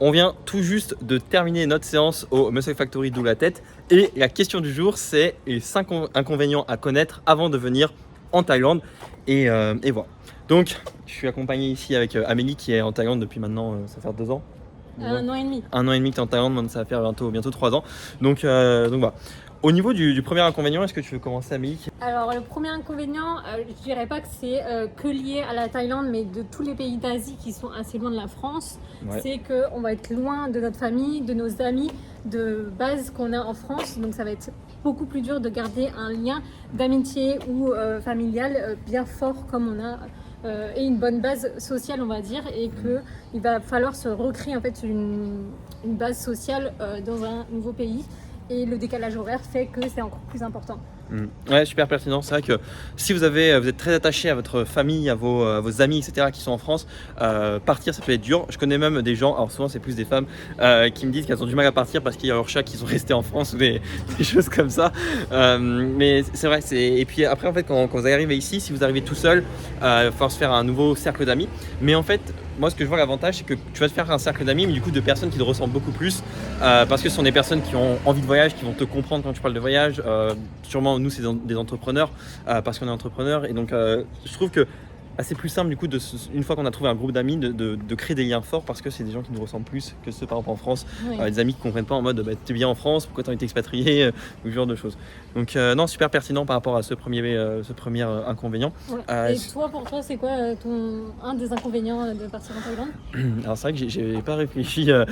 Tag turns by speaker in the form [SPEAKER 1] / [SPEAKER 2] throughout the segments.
[SPEAKER 1] On vient tout juste de terminer notre séance au Muscle Factory d'où la tête et la question du jour c'est les 5 inconvénients à connaître avant de venir en Thaïlande et voilà. Donc je suis accompagné ici avec Amélie qui est en Thaïlande depuis maintenant, ça fait 2 ans.
[SPEAKER 2] Un an et demi.
[SPEAKER 1] Un an et demi que tu es en Thaïlande, maintenant ça va faire bientôt 3 ans. Donc voilà. Au niveau du premier inconvénient, est-ce que tu veux commencer Amélie?
[SPEAKER 2] Alors le premier inconvénient, je dirais pas que c'est que lié à la Thaïlande, mais de tous les pays d'Asie qui sont assez loin de la France,
[SPEAKER 1] Ouais.
[SPEAKER 2] c'est qu'on va être loin de notre famille, de nos amis de base qu'on a en France, donc ça va être beaucoup plus dur de garder un lien d'amitié ou familial bien fort comme on a et une bonne base sociale on va dire, et qu'il va falloir se recréer en fait une base sociale dans un nouveau pays. Et le décalage horaire fait que c'est encore plus important.
[SPEAKER 1] Ouais, super pertinent. C'est vrai que si vous êtes très attaché à votre famille, à vos amis, etc., qui sont en France, partir, ça peut être dur. Je connais même des gens, alors souvent c'est plus des femmes, qui me disent qu'elles ont du mal à partir parce qu'il y a leur chat qui sont restés en France ou des choses comme ça. Mais c'est vrai. Et puis après, en fait, quand vous arrivez ici, si vous arrivez tout seul, il va falloir se faire un nouveau cercle d'amis. Mais en fait, moi, ce que je vois l'avantage, c'est que tu vas te faire un cercle d'amis, mais du coup de personnes qui te ressemblent beaucoup plus, parce que ce sont des personnes qui ont envie de voyage, qui vont te comprendre quand tu parles de voyage. Sûrement, nous, c'est des entrepreneurs, parce qu'on est entrepreneurs, et donc je trouve que c'est plus simple du coup une fois qu'on a trouvé un groupe d'amis de créer des liens forts parce que c'est des gens qui nous ressemblent plus que ceux par exemple en France.
[SPEAKER 2] Oui.
[SPEAKER 1] Des amis qui comprennent pas en mode t'es bien en France, pourquoi t'as envie d'expatrier, ou ce genre de choses. Donc non, super pertinent par rapport à ce premier inconvénient.
[SPEAKER 2] Ouais. Et toi, pour toi, c'est quoi un des inconvénients de partir en Thaïlande?
[SPEAKER 1] Alors c'est vrai que j'ai pas réfléchi à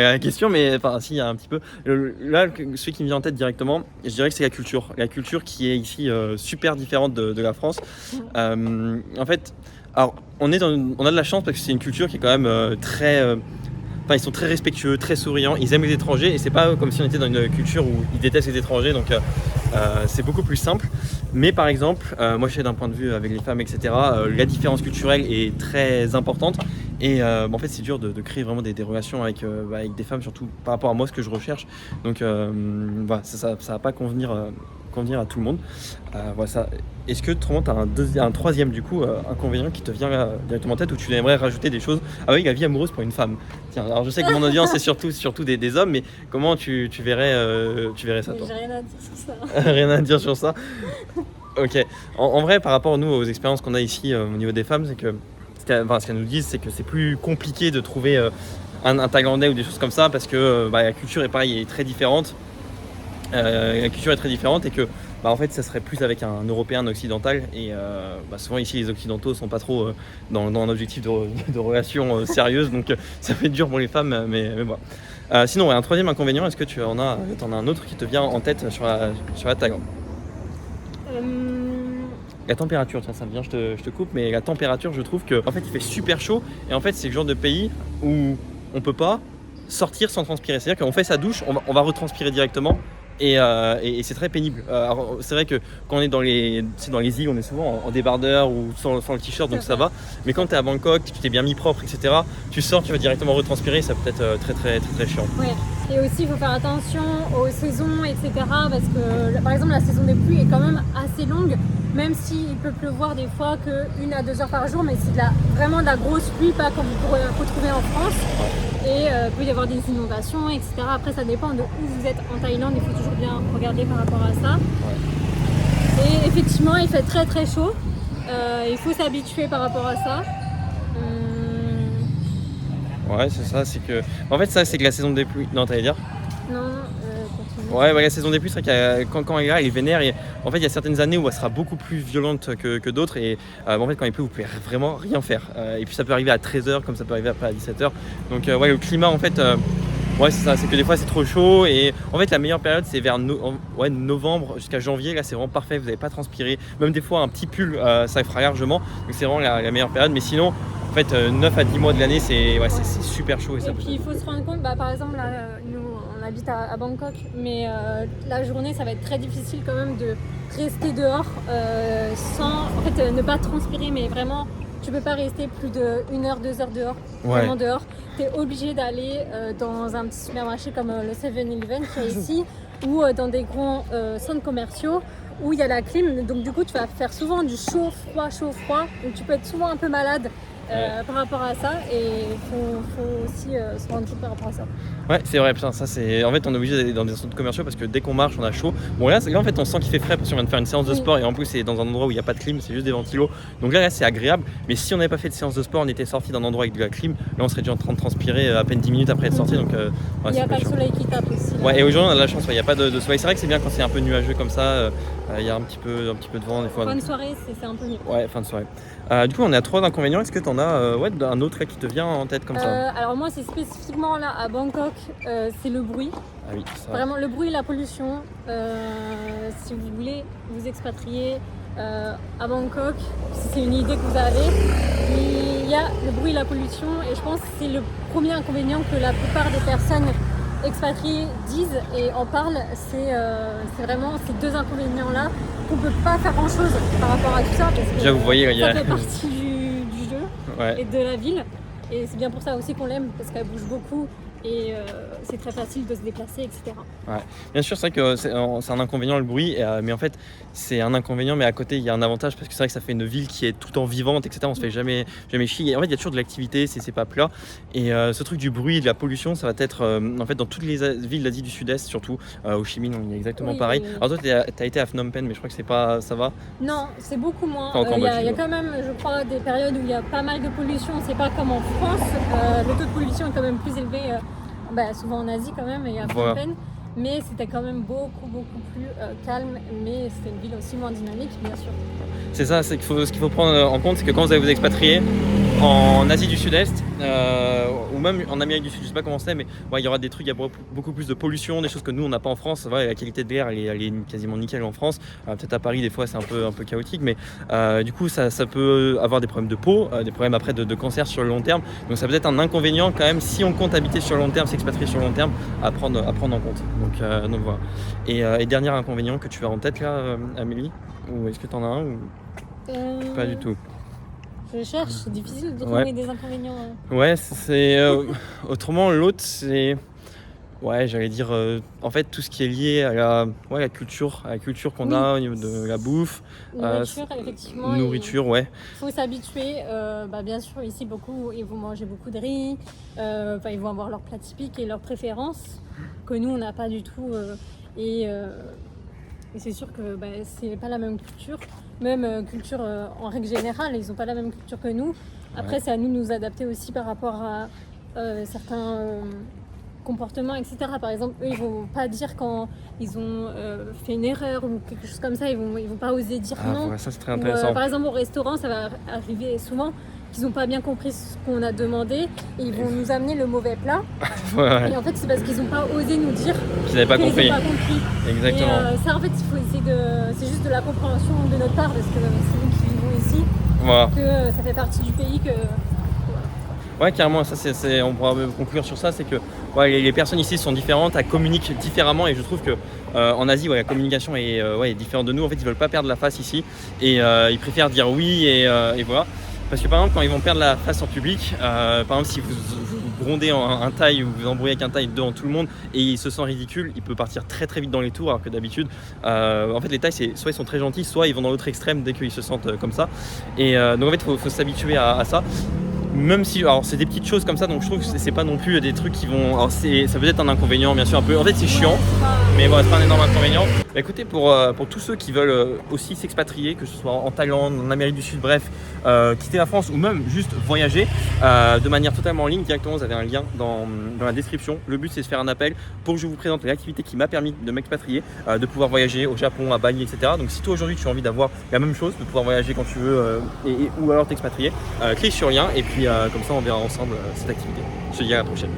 [SPEAKER 1] la question, mais enfin si, il y a un petit peu. Là, celui qui me vient en tête directement, je dirais que c'est la culture. La culture qui est ici super différente de la France. En fait, alors on a de la chance parce que c'est une culture qui est quand même très... Enfin, ils sont très respectueux, très souriants, ils aiment les étrangers et c'est pas comme si on était dans une culture où ils détestent les étrangers, donc c'est beaucoup plus simple. Mais par exemple, moi je sais d'un point de vue avec les femmes, etc., la différence culturelle est très importante et en fait c'est dur de créer vraiment des relations avec des femmes, surtout par rapport à moi, ce que je recherche. Donc voilà, ça va pas convenir à tout le monde. Voilà, ça. Est-ce que tu as un troisième du coup inconvénient qui te vient directement en tête, où tu aimerais rajouter des choses? Ah oui, la vie amoureuse pour une femme. Tiens, alors je sais que mon audience c'est surtout des hommes, mais comment tu verrais ça toi?
[SPEAKER 2] J'ai rien à dire sur ça.
[SPEAKER 1] Rien à dire sur ça. Ok. En vrai, par rapport nous aux expériences qu'on a ici au niveau des femmes, c'est que ce qu'elles nous disent, c'est que c'est plus compliqué de trouver un Thaïlandais ou des choses comme ça parce que la culture est pareil, est très différente. La culture est très différente et que en fait ça serait plus avec un Européen, un occidental, et souvent ici les occidentaux sont pas trop dans un objectif de relation sérieuse, donc ça fait dur pour les femmes, mais voilà. Sinon un troisième inconvénient, est-ce que t'en as un autre qui te vient en tête sur la Thaïlande? La température, tiens, ça me vient, je te coupe, mais la température, je trouve que en fait il fait super chaud et en fait c'est le genre de pays où on peut pas sortir sans transpirer. C'est-à-dire qu'on fait sa douche, on va retranspirer directement. Et c'est très pénible. Alors, c'est vrai que quand on est dans les îles, on est souvent en débardeur ou sans le t-shirt, donc ça va. Mais quand tu es à Bangkok, tu t'es bien mis propre, etc., tu sors, tu vas directement retranspirer, ça peut être très très très très chiant.
[SPEAKER 2] Ouais. Et aussi, il faut faire attention aux saisons, etc. Parce que, par exemple, la saison des pluies est quand même assez longue, même s'il peut pleuvoir des fois que 1 à 2 heures par jour, mais c'est vraiment de la grosse pluie, pas comme vous pourrez retrouver en France. Et il peut y avoir des inondations, etc. Après, ça dépend de où vous êtes en Thaïlande, il faut toujours bien regarder par rapport à ça. Ouais. Et effectivement, il fait très très chaud. Il faut s'habituer par rapport à ça.
[SPEAKER 1] Ouais, c'est ça, c'est que... En fait, ça, c'est que la saison des pluies... Non, t'allais dire?
[SPEAKER 2] Non, continue.
[SPEAKER 1] Ouais, la saison des pluies, c'est vrai que quand elle est là, elle est vénère. Et en fait, il y a certaines années où elle sera beaucoup plus violente que d'autres. Et en fait, quand il pleut, vous pouvez vraiment rien faire. Et puis, ça peut arriver à 13h, comme ça peut arriver après à 17h. Donc, le climat, en fait... ouais, c'est ça, c'est que des fois c'est trop chaud et en fait la meilleure période c'est vers novembre jusqu'à janvier. Là c'est vraiment parfait, vous n'avez pas transpiré, même des fois un petit pull ça fera largement, donc c'est vraiment la meilleure période. Mais sinon en fait 9 à 10 mois de l'année c'est super chaud.
[SPEAKER 2] Et puis il faut se rendre compte, par exemple là, nous on habite à Bangkok, mais la journée ça va être très difficile quand même de rester dehors sans en fait ne pas transpirer, mais vraiment tu peux pas rester plus de 1 heure, 2 heures dehors, vraiment dehors. Tu es obligé d'aller dans un petit supermarché comme le 7-Eleven qui est ici, ou dans des grands centres commerciaux où il y a la clim. Donc du coup, tu vas faire souvent du chaud-froid, donc tu peux être souvent un peu malade par rapport à ça, et il faut aussi se rendre compte par rapport à ça.
[SPEAKER 1] Ouais, c'est vrai, putain, ça c'est. En fait, on est obligé d'aller dans des centres commerciaux parce que dès qu'on marche, on a chaud. Bon, là, en fait, on sent qu'il fait frais parce qu'on vient de faire une séance de sport et en plus, c'est dans un endroit où il n'y a pas de clim, c'est juste des ventilos. Donc là, c'est agréable. Mais si on n'avait pas fait de séance de sport, on était sorti d'un endroit avec de la clim, là, on serait déjà en train de transpirer à peine 10 minutes après être sorti. Donc,
[SPEAKER 2] il n'y a pas de soleil qui tape aussi. Là.
[SPEAKER 1] Ouais, et aujourd'hui, on a de la chance, il n'y a pas de soleil. C'est vrai que c'est bien quand c'est un peu nuageux comme ça, il y a un petit peu de vent des fois.
[SPEAKER 2] Fin de soirée, c'est un peu mieux.
[SPEAKER 1] Ouais, fin de soirée. Du coup, on est à 3 inconvénients. Est-ce que tu en as un autre là, qui te vient en tête comme ça?
[SPEAKER 2] Alors moi, c'est spécifiquement là à Bangkok, c'est le bruit.
[SPEAKER 1] Ah oui, ça.
[SPEAKER 2] Vraiment le bruit et la pollution. Si vous voulez vous expatrier à Bangkok, si c'est une idée que vous avez, il y a le bruit et la pollution, et je pense que c'est le premier inconvénient que la plupart des personnes expatriés disent et en parlent. C'est vraiment ces deux inconvénients-là qu'on ne peut pas faire grand-chose par rapport à tout ça, parce que
[SPEAKER 1] déjà, vous voyez,
[SPEAKER 2] ça fait partie du jeu
[SPEAKER 1] ouais.
[SPEAKER 2] et de la ville, et c'est bien pour ça aussi qu'on l'aime, parce qu'elle bouge beaucoup et c'est très facile de se déplacer, etc.
[SPEAKER 1] Ouais. Bien sûr, c'est vrai que c'est un inconvénient le bruit, mais en fait c'est un inconvénient, mais à côté il y a un avantage parce que c'est vrai que ça fait une ville qui est tout le temps vivante, etc. On se fait jamais chier. Et en fait il y a toujours de l'activité, c'est pas plat. Et ce truc du bruit et de la pollution, ça va être en fait dans toutes les villes d'Asie du Sud-Est, surtout Ho Chi Minh, il y a exactement pareil. Alors toi t'as été à Phnom Penh, mais je crois que c'est pas, ça va.
[SPEAKER 2] Non, c'est beaucoup moins.
[SPEAKER 1] Il
[SPEAKER 2] y a quand même, je crois, des périodes où il y a pas mal de pollution. C'est pas comme en France. Le taux de pollution est quand même plus élevé. Souvent en Asie quand même, et à Phnom Penh, mais c'était quand même beaucoup plus calme, mais c'était une ville aussi moins dynamique, bien sûr.
[SPEAKER 1] C'est ça, ce qu'il faut prendre en compte, c'est que quand vous allez vous expatrier en Asie du Sud-Est, ou même en Amérique du Sud, je sais pas comment c'est, mais il y aura des trucs, il y a beaucoup plus de pollution, des choses que nous on n'a pas en France. La qualité de l'air elle est quasiment nickel en France. Peut-être à Paris des fois c'est un peu chaotique, mais du coup ça peut avoir des problèmes de peau, des problèmes après de cancer sur le long terme. Donc ça peut être un inconvénient quand même si on compte habiter sur le long terme, s'expatrier sur le long terme, à prendre en compte. Donc voilà. Et dernier inconvénient que tu as en tête là, Amélie, ou est-ce que tu en as un ou... Pas du tout.
[SPEAKER 2] Je cherche, c'est difficile de trouver des inconvénients.
[SPEAKER 1] Ouais, c'est autrement l'autre c'est j'allais dire en fait tout ce qui est lié à la culture qu'on a au niveau de la bouffe,
[SPEAKER 2] nourriture, effectivement.
[SPEAKER 1] Nourriture,
[SPEAKER 2] Il faut s'habituer. Bien sûr, ici beaucoup ils vont manger beaucoup de riz. Ils vont avoir leurs plats typiques et leurs préférences que nous on n'a pas du tout. Et c'est sûr que c'est pas la même culture. Même culture en règle générale, ils n'ont pas la même culture que nous. Après, c'est à nous de nous adapter aussi par rapport à certains comportements, etc. Par exemple, eux, ils vont pas dire quand ils ont fait une erreur ou quelque chose comme ça, ils vont pas oser dire non.
[SPEAKER 1] Ouais, ça c'est très intéressant.
[SPEAKER 2] Par exemple, au restaurant, ça va arriver souvent qu'ils n'ont pas bien compris ce qu'on a demandé et ils vont nous amener le mauvais plat. Et en fait, c'est parce qu'ils n'ont pas osé nous dire
[SPEAKER 1] qu'ils n'avaient pas compris. Exactement.
[SPEAKER 2] Et ça, en fait, il faut essayer c'est juste de la compréhension de notre part, parce que c'est nous qui vivons ici, que ça fait partie du pays que...
[SPEAKER 1] Ouais, carrément, ça on pourra conclure sur ça, c'est que les personnes ici sont différentes, elles communiquent différemment, et je trouve que en Asie, la communication est différente de nous. En fait, ils veulent pas perdre la face ici, et ils préfèrent dire oui, et voilà. Parce que par exemple, quand ils vont perdre la face en public, par exemple, si vous grondez un Thaï ou vous embrouillez avec un Thaï devant tout le monde et il se sent ridicule, il peut partir très très vite dans les tours, alors que d'habitude, en fait, les Thaïs, soit ils sont très gentils, soit ils vont dans l'autre extrême dès qu'ils se sentent comme ça. Et donc en fait, faut s'habituer à ça. Même si, alors c'est des petites choses comme ça, donc je trouve que c'est pas non plus des trucs qui vont. Alors ça peut être un inconvénient, bien sûr, un peu. En fait, c'est chiant, mais bon, c'est pas un énorme inconvénient. Écoutez, pour tous ceux qui veulent aussi s'expatrier, que ce soit en Thaïlande, en Amérique du Sud, bref, quitter la France ou même juste voyager de manière totalement en ligne, directement, vous avez un lien dans la description. Le but, c'est de faire un appel pour que je vous présente l'activité qui m'a permis de m'expatrier, de pouvoir voyager au Japon, à Bali, etc. Donc, si toi aujourd'hui tu as envie d'avoir la même chose, de pouvoir voyager quand tu veux ou alors t'expatrier, clique sur le lien et puis comme ça on verra ensemble cette activité. Je te dis à la prochaine.